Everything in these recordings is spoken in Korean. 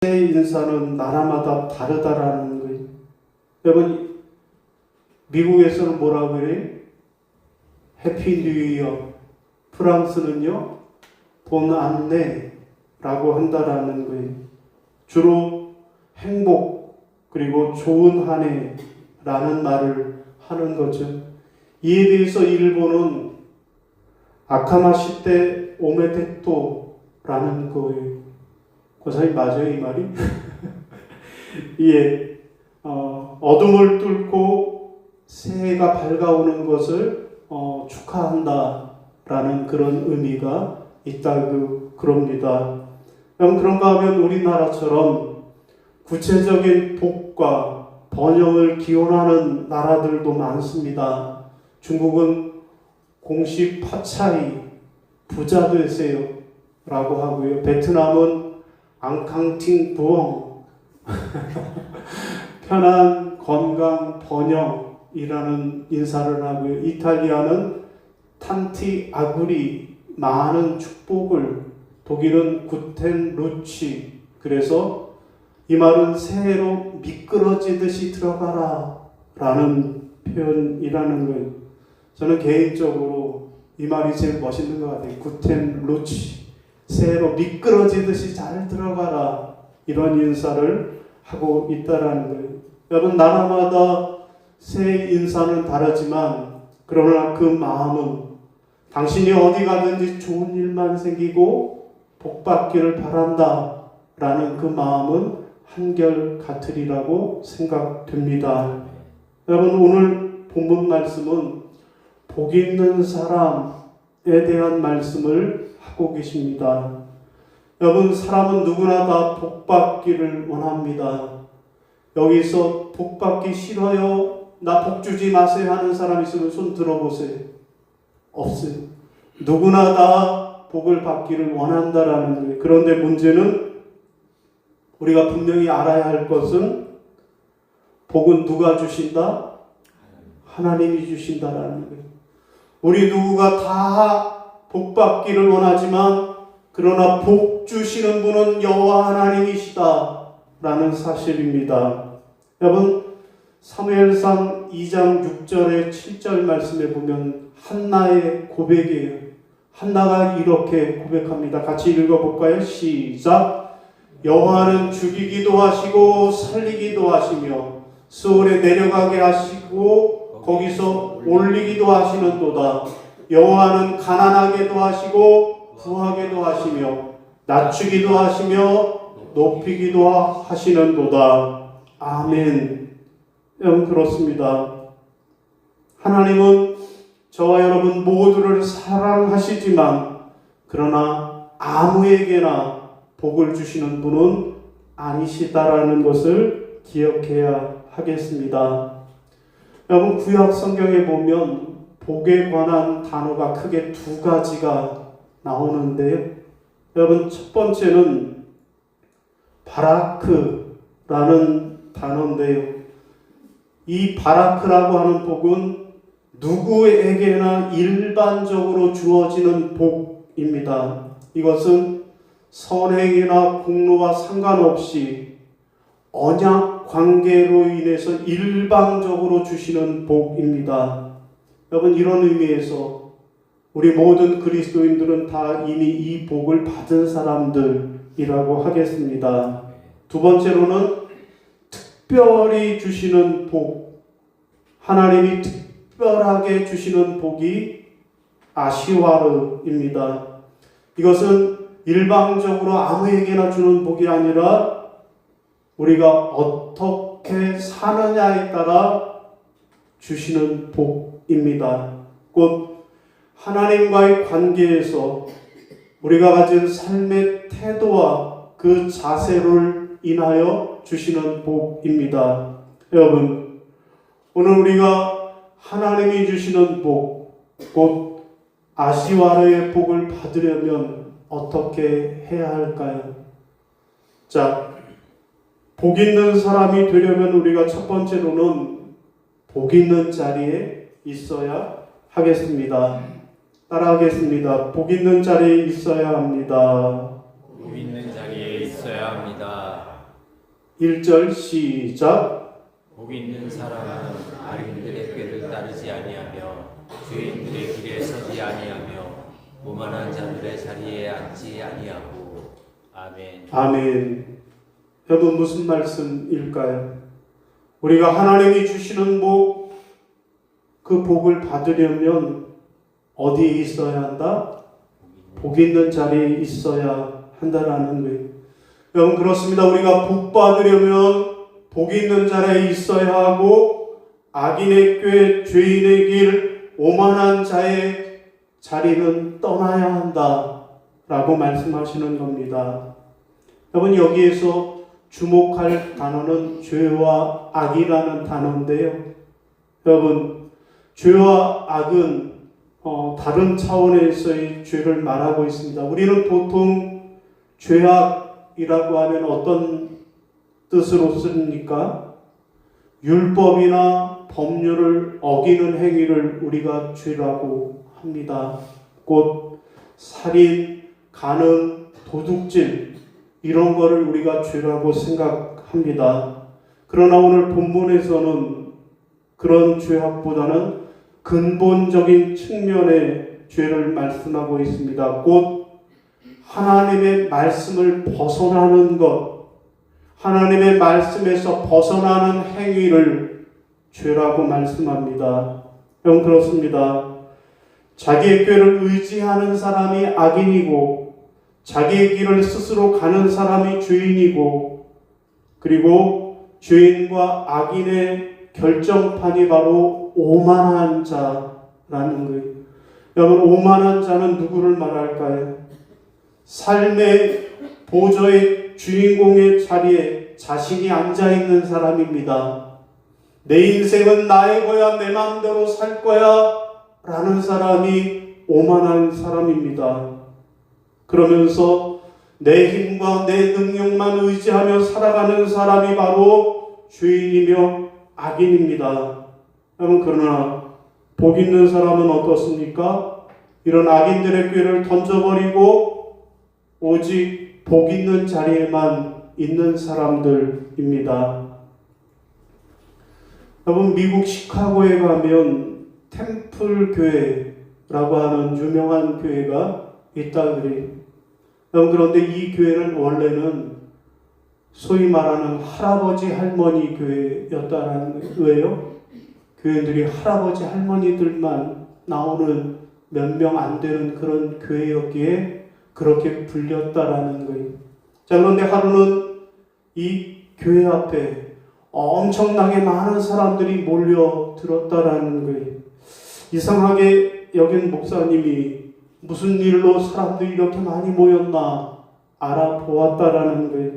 인사는 나라마다 다르다라는 거예요. 여러분, 미국에서는 뭐라 그래요? 해피 뉴 이어. 프랑스는요, 본 안내라고 한다라는 거예요. 주로 행복, 그리고 좋은 한 해라는 말을 하는 거죠. 이에 대해서 일본은 아카마시테 오메데토라는 거예요. 고사님 맞아요, 이 말이? 예, 어둠을 뚫고 새해가 밝아오는 것을 축하한다라는 그런 의미가 있다고 그럽니다. 그런가 하면 우리나라처럼 구체적인 복과 번영을 기원하는 나라들도 많습니다. 중국은 공식 파차이 부자 되세요 라고 하고요. 베트남은 앙캉팅 부엉 편안, 건강, 번영이라는 인사를 하고요. 이탈리아는 탄티 아구리 많은 축복을, 독일은 구텐 루치, 그래서 이 말은 새해로 미끄러지듯이 들어가라 라는 표현이라는 거예요. 저는 개인적으로 이 말이 제일 멋있는 것 같아요. 구텐 루치, 새해로 미끄러지듯이 잘 들어가라, 이런 인사를 하고 있다라는 거예요. 여러분, 나라마다 새해 인사는 다르지만 그러나 그 마음은 당신이 어디 가든지 좋은 일만 생기고 복 받기를 바란다 라는 그 마음은 한결같으리라고 생각됩니다. 여러분, 오늘 본문 말씀은 복 있는 사람에 대한 말씀을 하고 계십니다. 여러분, 사람은 누구나 다 복 받기를 원합니다. 여기서 복 받기 싫어요, 나 복 주지 마세요 하는 사람 있으면 손 들어보세요. 없어요. 누구나 다 복을 받기를 원한다라는 거예요. 그런데 문제는 우리가 분명히 알아야 할 것은 복은 누가 주신다? 하나님이 주신다라는 거예요. 우리 누구가 다 복 받기를 원하지만 그러나 복 주시는 분은 여호와 하나님이시다 라는 사실입니다. 여러분, 사무엘상 2장 6절에 7절 말씀에 보면 한나의 고백이에요. 한나가 이렇게 고백합니다. 같이 읽어볼까요? 시작. 여호와는 죽이기도 하시고 살리기도 하시며 수월에 내려가게 하시고 거기서 올리기도 하시는도다. 여호와는 가난하게도 하시고 부하게도 하시며 낮추기도 하시며 높이기도 하시는도다. 아멘. 여러분, 그렇습니다. 하나님은 저와 여러분 모두를 사랑하시지만 그러나 아무에게나 복을 주시는 분은 아니시다라는 것을 기억해야 하겠습니다. 여러분, 구약 성경에 보면 복에 관한 단어가 크게 두 가지가 나오는데요. 여러분, 첫 번째는 바라크라는 단어인데요. 이 바라크라고 하는 복은 누구에게나 일반적으로 주어지는 복입니다. 이것은 선행이나 공로와 상관없이 언약 관계로 인해서 일방적으로 주시는 복입니다. 여러분, 이런 의미에서 우리 모든 그리스도인들은 다 이미 이 복을 받은 사람들이라고 하겠습니다. 두 번째로는 특별히 주시는 복, 하나님이 특별하게 주시는 복이 아시와르입니다. 이것은 일방적으로 아무에게나 주는 복이 아니라 우리가 어떻게 사느냐에 따라 주시는 복입니다. 곧 하나님과의 관계에서 우리가 가진 삶의 태도와 그 자세를 인하여 주시는 복입니다. 여러분, 오늘 우리가 하나님이 주시는 복, 곧 아시와르의 복을 받으려면 어떻게 해야 할까요? 자, 복 있는 사람이 되려면 우리가 첫 번째로는 복 있는 자리에 있어야 하겠습니다. 따라하겠습니다. 복 있는 자리에 있어야 합니다. 복 있는 자리에 있어야 합니다. 1절 시작. 복 있는 사람은 악인들의 꾀를 따르지 아니하며 죄인들의 길에 서지 아니하며 오만한 자들의 자리에 앉지 아니하고. 아멘. 아멘. 여러분 무슨 말씀일까요? 우리가 하나님이 주시는 복, 그 복을 받으려면 어디에 있어야 한다? 복 있는 자리에 있어야 한다라는 거예요. 여러분 그렇습니다. 우리가 복 받으려면 복 있는 자리에 있어야 하고 악인의 꾀, 죄인의 길, 오만한 자의 자리는 떠나야 한다 라고 말씀하시는 겁니다. 여러분 여기에서 주목할 단어는 죄와 악이라는 단어인데요. 여러분 죄와 악은 다른 차원에서의 죄를 말하고 있습니다. 우리는 보통 죄악이라고 하면 어떤 뜻으로 씁니까? 율법이나 법률을 어기는 행위를 우리가 죄라고 합니다. 곧 살인, 간음, 도둑질 이런 거를 우리가 죄라고 생각합니다. 그러나 오늘 본문에서는 그런 죄악보다는 근본적인 측면의 죄를 말씀하고 있습니다. 곧 하나님의 말씀을 벗어나는 것, 하나님의 말씀에서 벗어나는 행위를 죄라고 말씀합니다. 여러분 그렇습니다. 자기의 꾀를 의지하는 사람이 악인이고 자기의 길을 스스로 가는 사람이 죄인이고 그리고 죄인과 악인의 결정판이 바로 오만한 자라는 거예요. 여러분 오만한 자는 누구를 말할까요? 삶의 보좌의 주인공의 자리에 자신이 앉아있는 사람입니다. 내 인생은 나의 거야, 내 마음대로 살 거야 라는 사람이 오만한 사람입니다. 그러면서 내 힘과 내 능력만 의지하며 살아가는 사람이 바로 죄인이며 악인입니다. 여러분 그러나 복 있는 사람은 어떻습니까? 이런 악인들의 꾀를 던져버리고 오직 복 있는 자리에만 있는 사람들입니다. 여러분 미국 시카고에 가면 템플 교회라고 하는 유명한 교회가 있다 그래요. 여러분 그런데 이 교회는 원래는 소위 말하는 할아버지 할머니 교회였다라는 거예요. 왜요? 교회들이 할아버지 할머니들만 나오는 몇 명 안 되는 그런 교회였기에 그렇게 불렸다라는 거예요. 자 그런데 하루는 이 교회 앞에 엄청나게 많은 사람들이 몰려들었다라는 거예요. 이상하게 여긴 목사님이 무슨 일로 사람들이 이렇게 많이 모였나 알아보았다라는 거예요.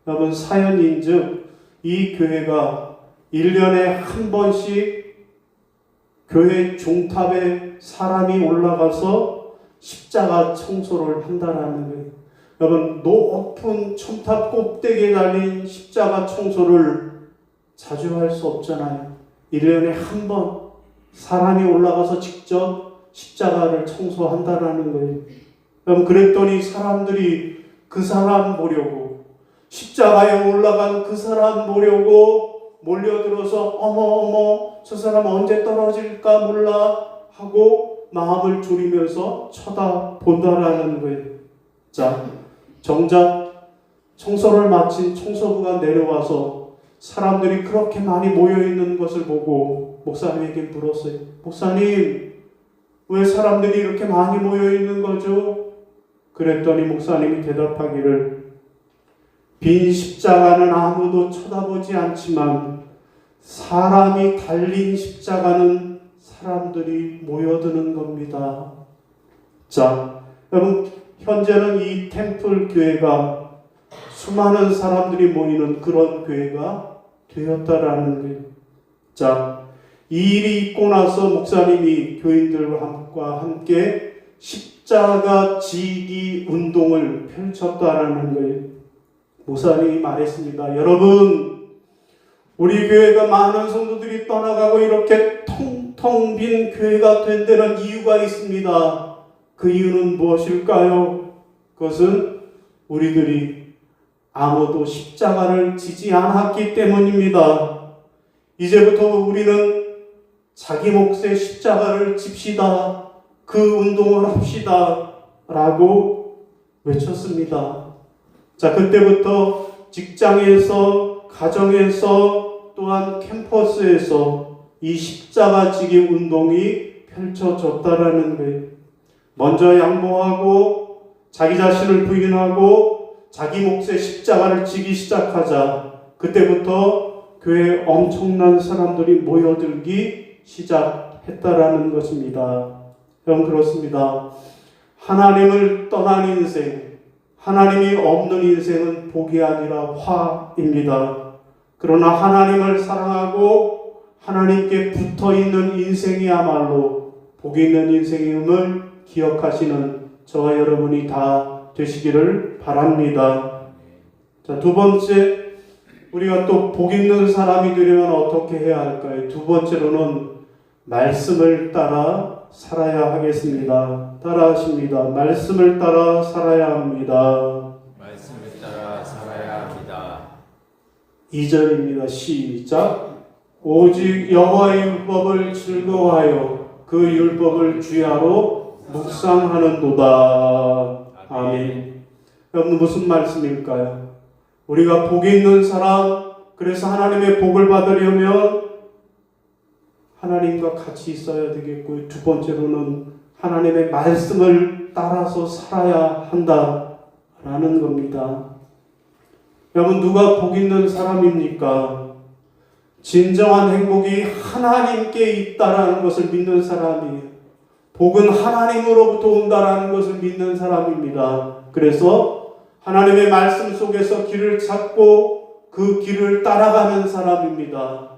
여러분 사연인즉 이 교회가 1년에 한 번씩 교회 종탑에 사람이 올라가서 십자가 청소를 한다라는 거예요. 여러분 높은 첨탑 꼭대기에 달린 십자가 청소를 자주 할 수 없잖아요. 1년에 한 번 사람이 올라가서 직접 십자가를 청소한다라는 거예요. 여러분 그랬더니 사람들이 그 사람 보려고 십자가에 올라간 그 사람 보려고 몰려들어서 어머 저 사람 언제 떨어질까 몰라 하고 마음을 졸이면서 쳐다본다라는 거예요. 자 정작 청소를 마친 청소부가 내려와서 사람들이 그렇게 많이 모여있는 것을 보고 목사님에게 물었어요. 목사님 왜 사람들이 이렇게 많이 모여있는 거죠? 그랬더니 목사님이 대답하기를 빈 십자가는 아무도 쳐다보지 않지만 사람이 달린 십자가는 사람들이 모여드는 겁니다. 자, 여러분 현재는 이 템플 교회가 수많은 사람들이 모이는 그런 교회가 되었다라는 거예요. 자, 이 일이 있고 나서 목사님이 교인들과 함께 십자가 지기 운동을 펼쳤다라는 거예요. 목사님이 말했습니다. 여러분, 우리 교회가 많은 성도들이 떠나가고 이렇게 텅텅 빈 교회가 된 데는 이유가 있습니다. 그 이유는 무엇일까요? 그것은 우리들이 아무도 십자가를 지지 않았기 때문입니다. 이제부터 우리는 자기 몫의 십자가를 집시다. 그 운동을 합시다. 라고 외쳤습니다. 자, 그때부터 직장에서, 가정에서, 또한 캠퍼스에서 이 십자가 지기 운동이 펼쳐졌다라는 거예요. 먼저 양보하고 자기 자신을 부인하고 자기 몫의 십자가를 지기 시작하자 그때부터 교회에 엄청난 사람들이 모여들기 시작했다라는 것입니다. 여러분 그렇습니다. 하나님을 떠난 인생, 하나님이 없는 인생은 복이 아니라 화입니다. 그러나 하나님을 사랑하고 하나님께 붙어있는 인생이야말로 복이 있는 인생임을 기억하시는 저와 여러분이 다 되시기를 바랍니다. 자, 두 번째, 우리가 또 복 있는 사람이 되려면 어떻게 해야 할까요? 두 번째로는 말씀을 따라 살아야 하겠습니다. 따라 하십니다. 말씀을 따라 살아야 합니다. 말씀을 따라 살아야 합니다. 2절입니다. 시작. 오직 여호와의 율법을 즐거워하여 그 율법을 주야로 묵상하는도다. 아멘. 여러분 무슨 말씀일까요? 우리가 복이 있는 사람, 그래서 하나님의 복을 받으려면 하나님과 같이 있어야 되겠고요. 두 번째로는 하나님의 말씀을 따라서 살아야 한다라는 겁니다. 여러분 누가 복 있는 사람입니까? 진정한 행복이 하나님께 있다라는 것을 믿는 사람이에요. 복은 하나님으로부터 온다라는 것을 믿는 사람입니다. 그래서 하나님의 말씀 속에서 길을 찾고 그 길을 따라가는 사람입니다.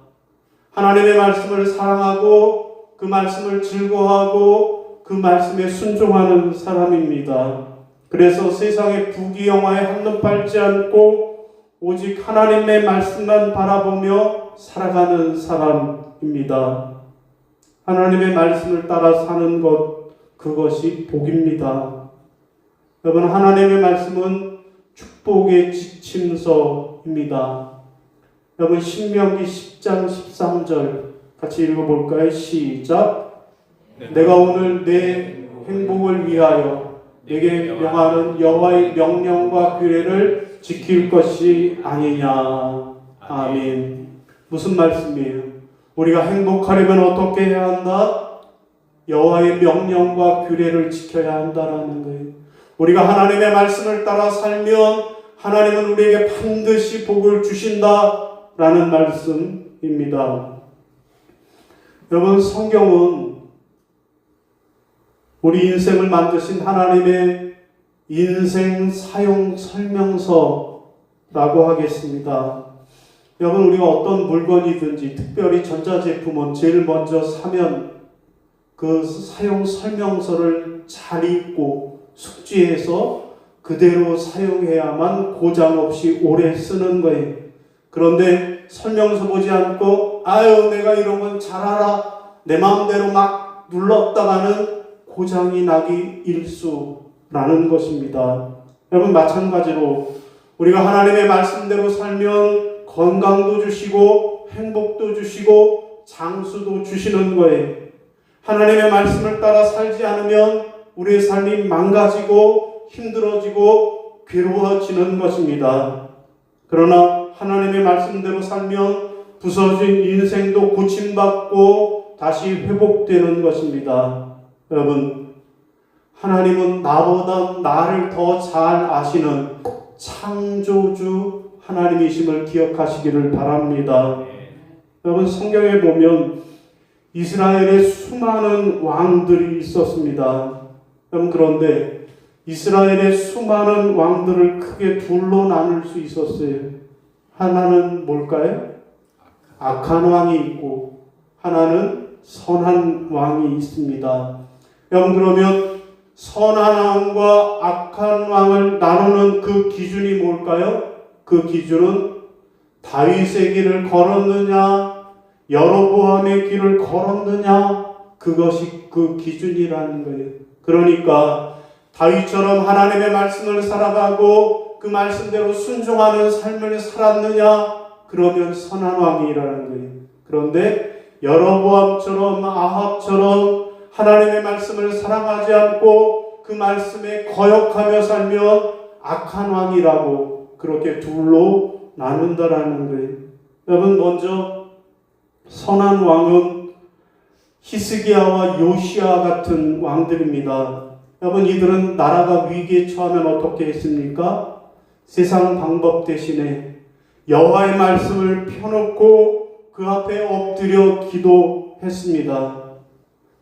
하나님의 말씀을 사랑하고 그 말씀을 즐거워하고 그 말씀에 순종하는 사람입니다. 그래서 세상의 부귀영화에 한눈 팔지 않고 오직 하나님의 말씀만 바라보며 살아가는 사람입니다. 하나님의 말씀을 따라 사는 것, 그것이 복입니다. 여러분, 하나님의 말씀은 축복의 지침서입니다. 여러분, 신명기 10장 13절 같이 읽어볼까요? 시작. 내가 오늘 내 행복을 위하여 내게 명하는 여호와의 명령과 규례를 지킬 것이 아니냐. 아멘. 무슨 말씀이에요? 우리가 행복하려면 어떻게 해야 한다? 여호와의 명령과 규례를 지켜야 한다라는 거예요. 우리가 하나님의 말씀을 따라 살면 하나님은 우리에게 반드시 복을 주신다라는 말씀입니다. 여러분, 성경은 우리 인생을 만드신 하나님의 인생 사용 설명서라고 하겠습니다. 여러분, 우리가 어떤 물건이든지 특별히 전자제품은 제일 먼저 사면 그 사용 설명서를 잘 읽고 숙지해서 그대로 사용해야만 고장 없이 오래 쓰는 거예요. 그런데 설명서 보지 않고 아유 내가 이런 건 잘 알아 내 마음대로 막 눌렀다가는 고장이 나기 일쑤라는 것입니다. 여러분 마찬가지로 우리가 하나님의 말씀대로 살면 건강도 주시고 행복도 주시고 장수도 주시는 거예요. 하나님의 말씀을 따라 살지 않으면 우리의 삶이 망가지고 힘들어지고 괴로워지는 것입니다. 그러나 하나님의 말씀대로 살면 부서진 인생도 고침받고 다시 회복되는 것입니다. 여러분, 하나님은 나보다 나를 더 잘 아시는 창조주 하나님이심을 기억하시기를 바랍니다. 여러분, 성경에 보면 이스라엘에 수많은 왕들이 있었습니다. 여러분, 그런데 이스라엘의 수많은 왕들을 크게 둘로 나눌 수 있었어요. 하나는 뭘까요? 악한 왕이 있고 하나는 선한 왕이 있습니다. 여러분, 그러면 선한 왕과 악한 왕을 나누는 그 기준이 뭘까요? 그 기준은 다윗의 길을 걸었느냐 여로보암의 길을 걸었느냐, 그것이 그 기준이라는 거예요. 그러니까 다윗처럼 하나님의 말씀을 살아가고 그 그 말씀대로 순종하는 삶을 살았느냐? 그러면 선한 왕이라는 거예요. 그런데 여로보암처럼 아합처럼 하나님의 말씀을 사랑하지 않고 그 말씀에 거역하며 살면 악한 왕이라고 그렇게 둘로 나눈다라는 거예요. 여러분, 먼저 선한 왕은 히스기야와 요시야 같은 왕들입니다. 여러분, 이들은 나라가 위기에 처하면 어떻게 했습니까? 세상 방법 대신에 여호와의 말씀을 펴놓고 그 앞에 엎드려 기도했습니다.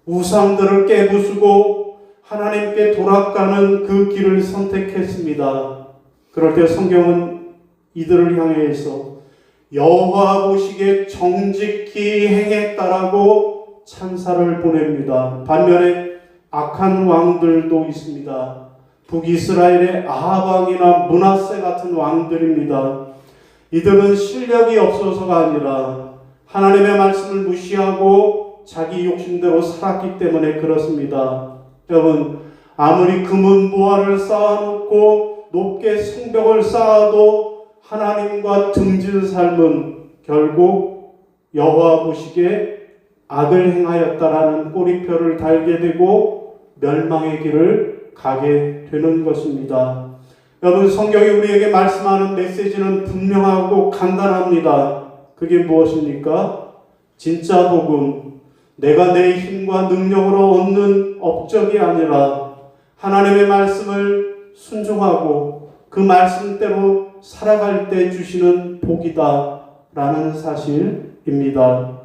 우상들을 깨부수고 하나님께 돌아가는 그 길을 선택했습니다. 그럴 때 성경은 이들을 향해서 여호와 보시기에 정직히 행했다라고 찬사를 보냅니다. 반면에 악한 왕들도 있습니다. 북이스라엘의 아합 왕이나 므낫세 같은 왕들입니다. 이들은 실력이 없어서가 아니라 하나님의 말씀을 무시하고 자기 욕심대로 살았기 때문에 그렇습니다. 여러분, 아무리 금은보화를 쌓아놓고 높게 성벽을 쌓아도 하나님과 등진 삶은 결국 여호와 보시기에 악을 행하였다라는 꼬리표를 달게 되고 멸망의 길을 가게 되는 것입니다. 여러분, 성경이 우리에게 말씀하는 메시지는 분명하고 간단합니다. 그게 무엇입니까? 진짜 복음, 내가 내 힘과 능력으로 얻는 업적이 아니라 하나님의 말씀을 순종하고 그 말씀대로 살아갈 때 주시는 복이다라는 사실입니다.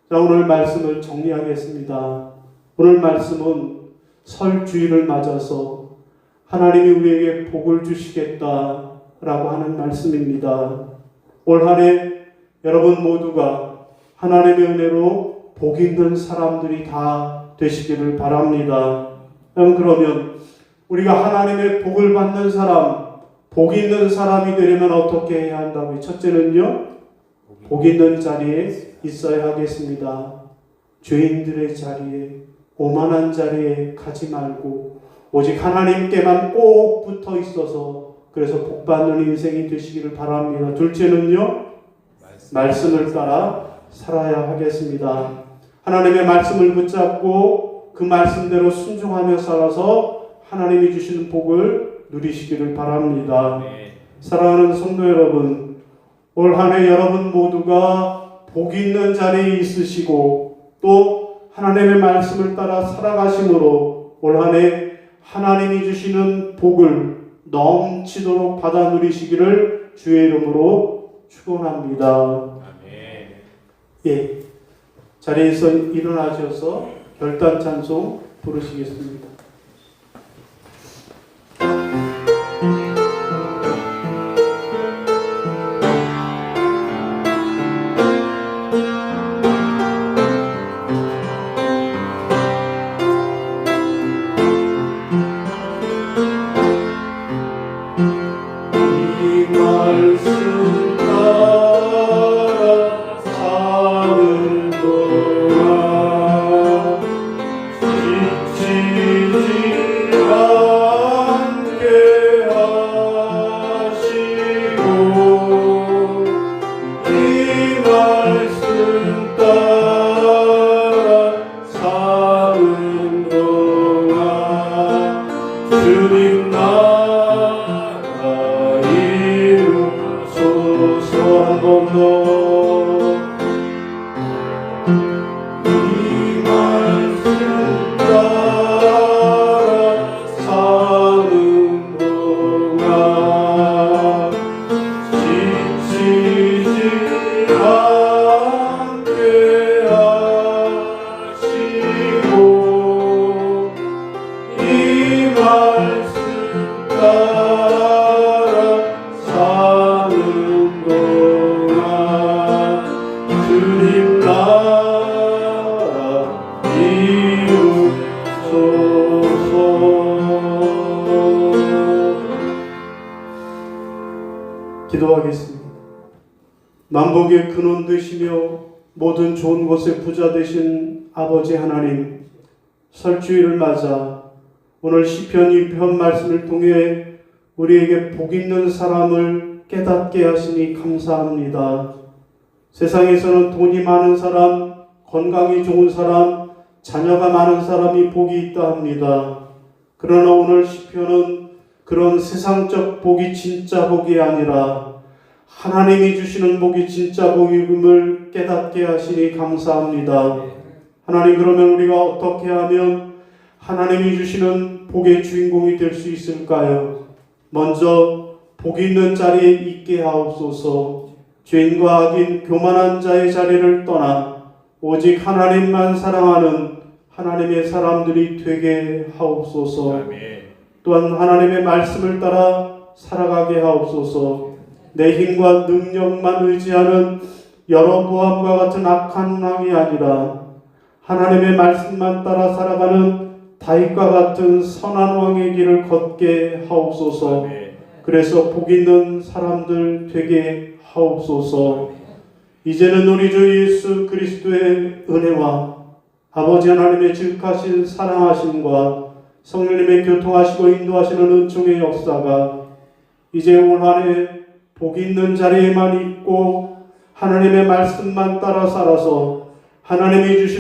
자, 오늘 말씀을 정리하겠습니다. 오늘 말씀은 설 주일을 맞아서 하나님이 우리에게 복을 주시겠다라고 하는 말씀입니다. 올 한 해 여러분 모두가 하나님의 은혜로 복 있는 사람들이 다 되시기를 바랍니다. 그러면 우리가 하나님의 복을 받는 사람, 복 있는 사람이 되려면 어떻게 해야 한다고요? 첫째는요, 복 있는 자리에 있어야 하겠습니다. 죄인들의 자리에, 오만한 자리에 가지 말고 오직 하나님께만 꼭 붙어 있어서 그래서 복 받는 인생이 되시기를 바랍니다. 둘째는요, 말씀을 따라 살아야 하겠습니다. 하나님의 말씀을 붙잡고 그 말씀대로 순종하며 살아서 하나님이 주시는 복을 누리시기를 바랍니다. 사랑하는 성도 여러분, 올 한 해 여러분 모두가 복 있는 자리에 있으시고 또 하나님의 말씀을 따라 살아가심으로 올 한 해 하나님이 주시는 복을 넘치도록 받아 누리시기를 주의 이름으로 축원합니다. 예, 자리에서 일어나셔서 결단 찬송 부르시겠습니다. 기도하겠습니다. 만복의 근원 되시며 모든 좋은 것의 부자 되신 아버지 하나님, 설주일을 맞아 오늘 시편 2편 말씀을 통해 우리에게 복 있는 사람을 깨닫게 하시니 감사합니다. 세상에서는 돈이 많은 사람, 건강이 좋은 사람, 자녀가 많은 사람이 복이 있다 합니다. 그러나 오늘 시편은 그런 세상적 복이 진짜 복이 아니라 하나님이 주시는 복이 진짜 복임을 깨닫게 하시니 감사합니다. 하나님, 그러면 우리가 어떻게 하면 하나님이 주시는 복의 주인공이 될 수 있을까요? 먼저 복 있는 자리에 있게 하옵소서. 죄인과 악인 교만한 자의 자리를 떠나 오직 하나님만 사랑하는 하나님의 사람들이 되게 하옵소서. 아멘. 또한 하나님의 말씀을 따라 살아가게 하옵소서. 내 힘과 능력만 의지하는 여로보암과 같은 악한 왕이 아니라 하나님의 말씀만 따라 살아가는 다윗과 같은 선한 왕의 길을 걷게 하옵소서. 아멘. 그래서 복 있는 사람들 되게 하옵소서. 이제는 우리 주 예수 그리스도의 은혜와 아버지 하나님의 지극하신 사랑하심과 성령님의 교통하시고 인도하시는 은총의 역사가 이제 올 한 해 복 있는 자리에만 있고 하나님의 말씀만 따라 살아서 하나님이 주신